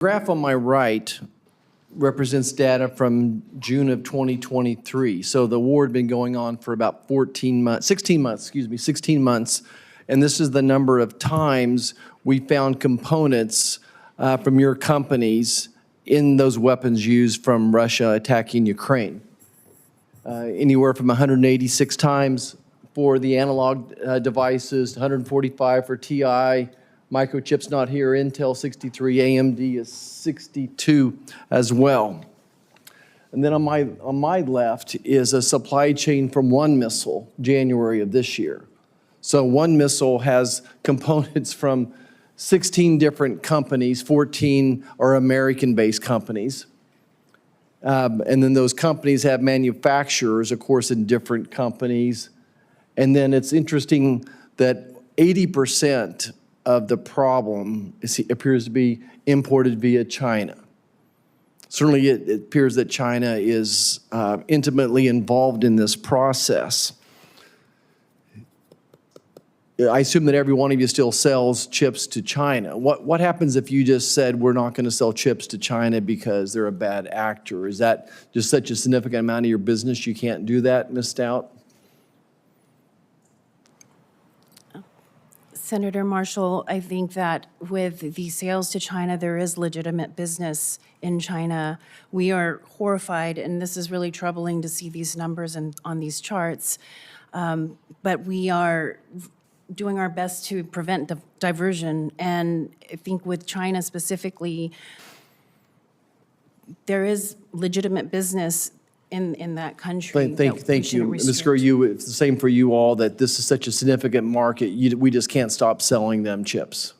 graph on my right represents data from June of 2023. So the war had been going on for about 16 months. And this is the number of times we found components from your companies in those weapons used from Russia attacking Ukraine. Anywhere from 186 times for the analog devices, 145 for TI, microchips not here, Intel 63, AMD is 62 as well. And then on my left is a supply chain from one missile, January of this year. So one missile has components from 16 different companies, 14 are American-based companies. And then those companies have manufacturers, of course, in different companies. And then it's interesting that 80% of the problem appears to be imported via China. Certainly, it appears that China is intimately involved in this process. I assume that every one of you still sells chips to China. What happens if you just said we're not going to sell chips to China because they're a bad actor? Is that just such a significant amount of your business you can't do that, Ms. Stout? Senator Marshall, I think that with the sales to China, there is legitimate business in China. We are horrified, and this is really troubling to see these numbers on these charts, but we are doing our best to prevent diversion. And I think with China specifically, there is legitimate business in that country. Thank you. Ms. Gurr, it's the same for you all, that this is such a significant market, we just can't stop selling them chips.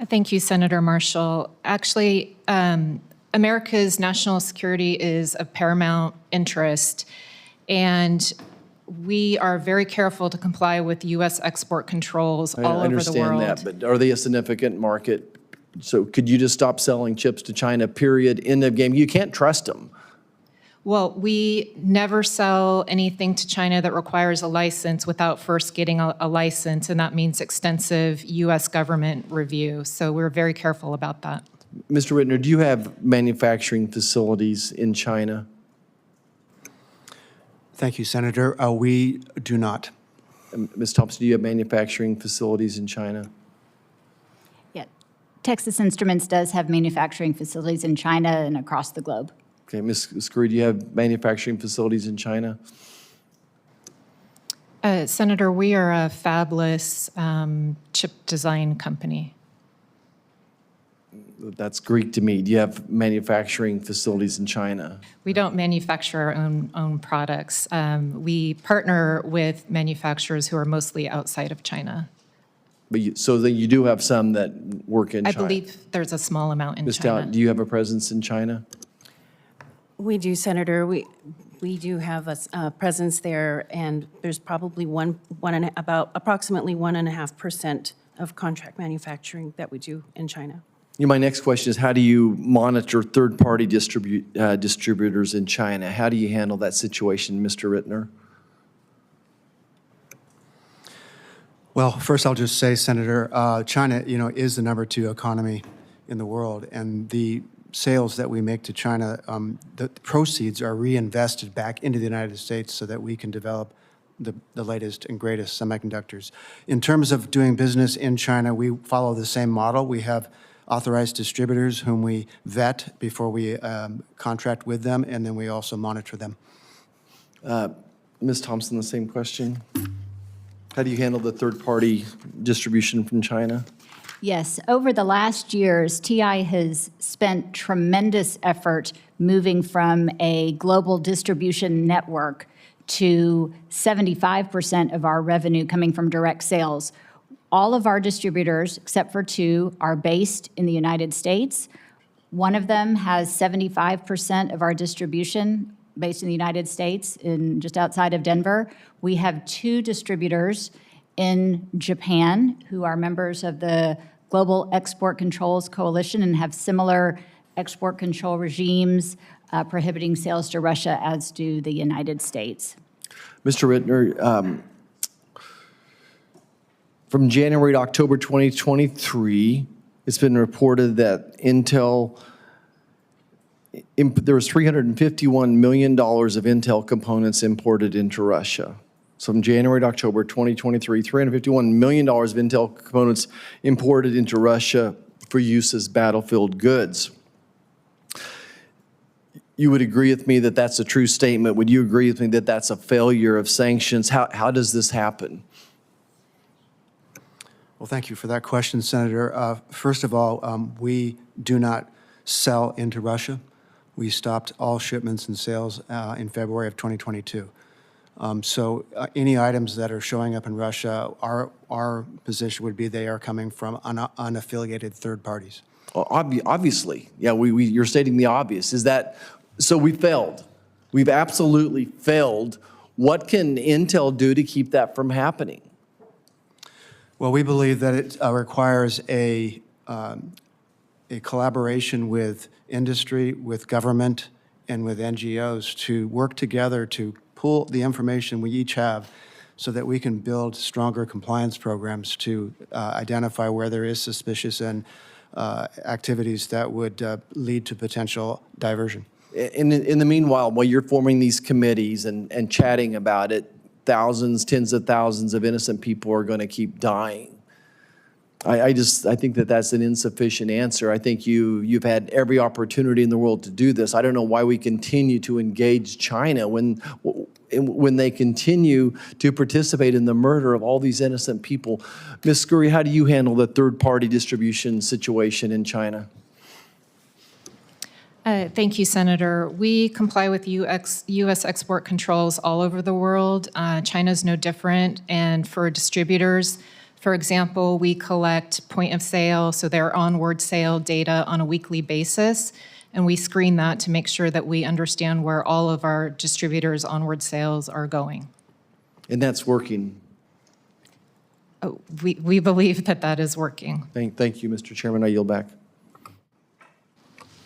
Thank you, Senator Marshall. Actually, America's national security is of paramount interest, and we are very careful to comply with U.S. export controls all over the world. I understand that, but are they a significant market? So could you just stop selling chips to China, period, end of game? You can't trust them. Well, we never sell anything to China that requires a license without first getting a license, and that means extensive U.S. government review. So we're very careful about that. Mr. Rittner, do you have manufacturing facilities in China? Thank you, Senator. We do not. Ms. Thompson, do you have manufacturing facilities in China? Yeah, Texas Instruments does have manufacturing facilities in China and across the globe. Okay, Ms. Scurry, do you have manufacturing facilities in China? Senator, we are a fabless chip design company. That's Greek to me. Do you have manufacturing facilities in China? We don't manufacture our own products. We partner with manufacturers who are mostly outside of China. But so then you do have some that work in China? I believe there's a small amount in Ms. China. Stout, do you have a presence in China? We do, Senator. We do have a presence there, and there's probably approximately 1.5% of contract manufacturing that we do in China. My next question is, how do you monitor third-party distributors in China? How do you handle that situation, Mr. Rittner? Well, first I'll just say, Senator, China, is the #2 economy in the world, and the sales that we make to China, the proceeds are reinvested back into the United States so that we can develop the latest and greatest semiconductors. In terms of doing business in China, we follow the same model. We have authorized distributors whom we vet before we contract with them, and then we also monitor them. Ms. Thompson, the same question. How do you handle the third-party distribution from China? Yes, over the last years, TI has spent tremendous effort moving from a global distribution network to 75% of our revenue coming from direct sales. All of our distributors, except for 2, are based in the United States. One of them has 75% of our distribution based in the United States, just outside of Denver. We have 2 distributors in Japan who are members of the Global Export Controls Coalition and have similar export control regimes prohibiting sales to Russia, as do the United States. Mr. Rittner, from January to October 2023, It's been reported that Intel, there was $351 million of Intel components imported into Russia. So from January to October 2023, $351 million of Intel components imported into Russia for use as battlefield goods. You would agree with me that that's a true statement? Would you agree with me that that's a failure of sanctions? How does this happen? Well, thank you for that question, Senator. First of all, we do not sell into Russia. We stopped all shipments and sales in February of 2022. So any items that are showing up in Russia, our position would be they are coming from unaffiliated third parties. Obviously, yeah, you're stating the obvious. Is that, so we failed. We've absolutely failed. What can Intel do to keep that from happening? Well, we believe that it requires a collaboration with industry, with government, and with NGOs to work together to pool the information we each have so that we can build stronger compliance programs to identify where there is suspicious and activities that would lead to potential diversion. In the meanwhile, while you're forming these committees and chatting about it, thousands, tens of thousands of innocent people are going to keep dying. I think that that's an insufficient answer. I think you've had every opportunity in the world to do this. I don't know why we continue to engage China when they continue to participate in the murder of all these innocent people. Ms. Scurry, how do you handle the third-party distribution situation in China? Thank you, Senator. We comply with U.S. export controls all over the world. China's no different. And for distributors, for example, we collect point of sale, so their onward sale data on a weekly basis, and we screen that to make sure that we understand where all of our distributors' onward sales are going. And that's working. We believe that that is working. Thank you, Mr. Chairman. I yield back.